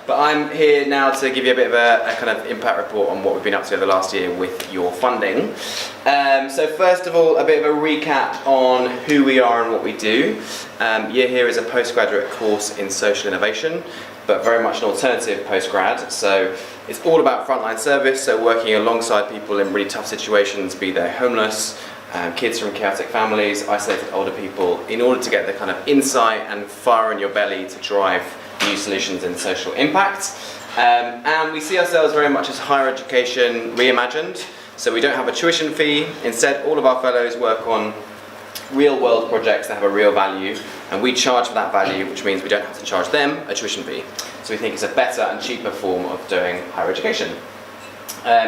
But I'm here now to give you a bit of a kind of impact report on what we've been up to over the last year with your funding. So first of all, a bit of a recap on who we are and what we do. Year Here is a postgraduate course in social innovation, but very much an alternative postgrad. So it's all about frontline service, so working alongside people in really tough situations, be they homeless, kids from chaotic families, isolated older people, in order to get the kind of insight and fire in your belly to drive new solutions and social impact. And we see ourselves very much as higher education reimagined. So we don't have a tuition fee. Instead, all of our fellows work on real world projects that have a real value, and we charge for that value, which means we don't have to charge them a tuition fee. So we think it's a better and cheaper form of doing higher education.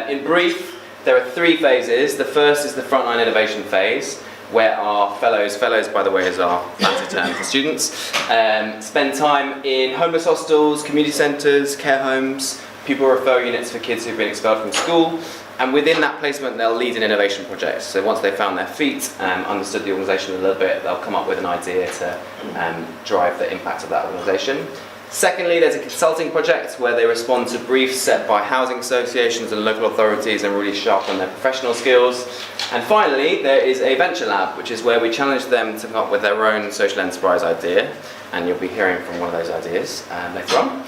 In brief, there are three phases. The first is the Frontline Innovation phase, where our fellows by the way is our fancy term for students, spend time in homeless hostels, community centres, care homes, pupil referral units for kids who've been expelled from school, and within that placement they'll lead an innovation project. So once they've found their feet, understood the organisation a little bit, they'll come up with an idea to drive the impact of that organisation. Secondly, there's a consulting project where they respond to briefs set by housing associations and local authorities and really sharpen their professional skills. And finally, there is a venture lab, which is where we challenge them to come up with their own social enterprise idea, and you'll be hearing from one of those ideas later on.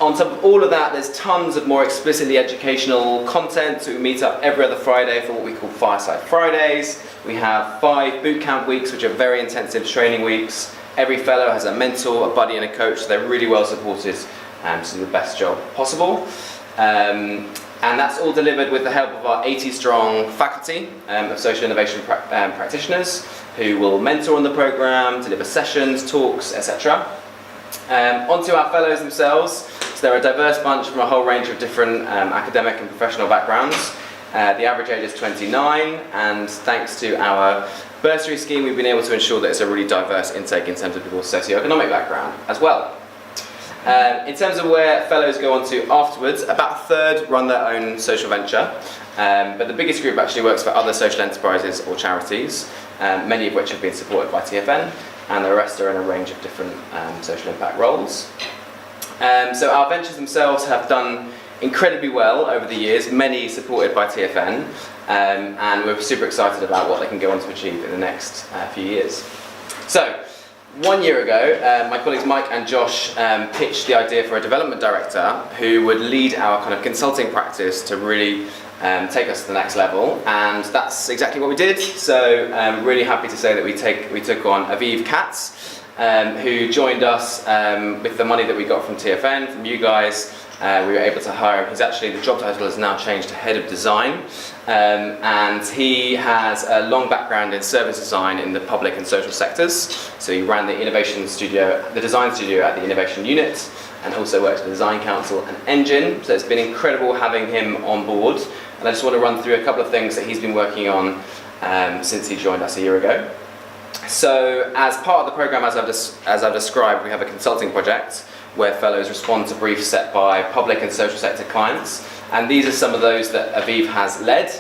On top of all of that, there's tons of more explicitly educational content. So we meet up every other Friday for what we call Fireside Fridays. We have 5 bootcamp weeks, which are very intensive training weeks. Every fellow has a mentor, a buddy and a coach, so they're really well supported to do the best job possible. And that's all delivered with the help of our 80-strong faculty of social innovation practitioners who will mentor on the programme, deliver sessions, talks, etc. Onto our fellows themselves. So they're a diverse bunch from a whole range of different academic and professional backgrounds. The average age is 29, and thanks to our bursary scheme, we've been able to ensure that it's a really diverse intake in terms of people's socioeconomic background as well. In terms of where fellows go on to afterwards, about a third run their own social venture, but the biggest group actually works for other social enterprises or charities, many of which have been supported by TFN, and the rest are in a range of different social impact roles. So our ventures themselves have done incredibly well over the years, many supported by TFN, and we're super excited about what they can go on to achieve in the next few years. So, 1 year ago, my colleagues Mike and Josh pitched the idea for a development director who would lead our kind of consulting practice to really take us to the next level, and that's exactly what we did. So I'm really happy to say that we took on Aviv Katz, who joined us with the money that we got from TFN, from you guys. We were able to hire him. The job title has now changed to Head of Design, and he has a long background in service design in the public and social sectors. So he ran the design studio at the Innovation Unit, and also worked at the Design Council and Engine. So it's been incredible having him on board. And I just want to run through a couple of things that he's been working on since he joined us a year ago. So as part of the programme, as I've described, we have a consulting project where fellows respond to briefs set by public and social sector clients, and these are some of those that Aviv has led.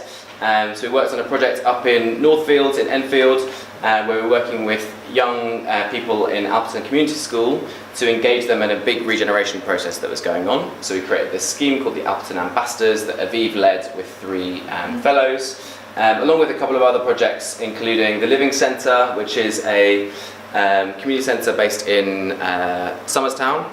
So we worked on a project up in Northfield, in Enfield, where we're working with young people in Alperton Community School to engage them in a big regeneration process that was going on. So we created this scheme called the Alperton Ambassadors that Aviv led with 3 fellows, along with a couple of other projects, including the Living Centre, which is a community centre based in Somerstown,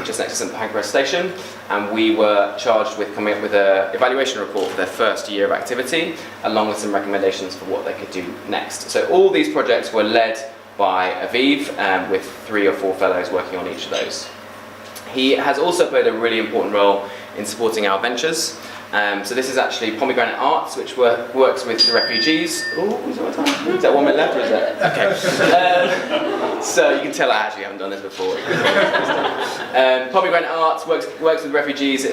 just next to St Pancras Station, and we were charged with coming up with an evaluation report for their first year of activity, along with some recommendations for what they could do next. So all these projects were led by Aviv, with 3 or 4 fellows working on each of those. He has also played a really important role in supporting our ventures. So this is actually Pomegranate Arts, which works with refugees. Oh, is that 1 minute left, or is that? Okay. So you can tell I actually haven't done this before. Pomegranate Arts works with refugees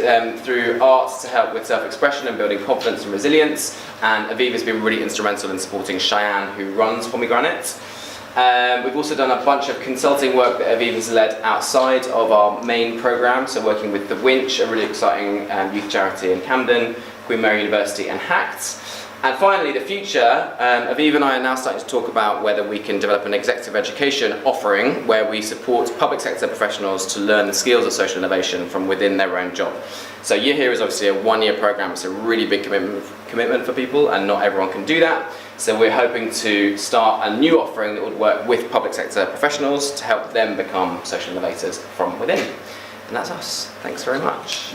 through arts to help with self-expression and building confidence and resilience. And Aviv has been really instrumental in supporting Cheyenne, who runs Pomegranate. We've also done a bunch of consulting work that Aviv has led outside of our main programme, so working with The Winch, a really exciting youth charity in Camden, Queen Mary University and HACT. And finally, the future. Aviv and I are now starting to talk about whether we can develop an executive education offering where we support public sector professionals to learn the skills of social innovation from within their own job. So Year Here is obviously a one-year program. It's a really big commitment for people, and not everyone can do that. So we're hoping to start a new offering that would work with public sector professionals to help them become social innovators from within. And that's us. Thanks very much.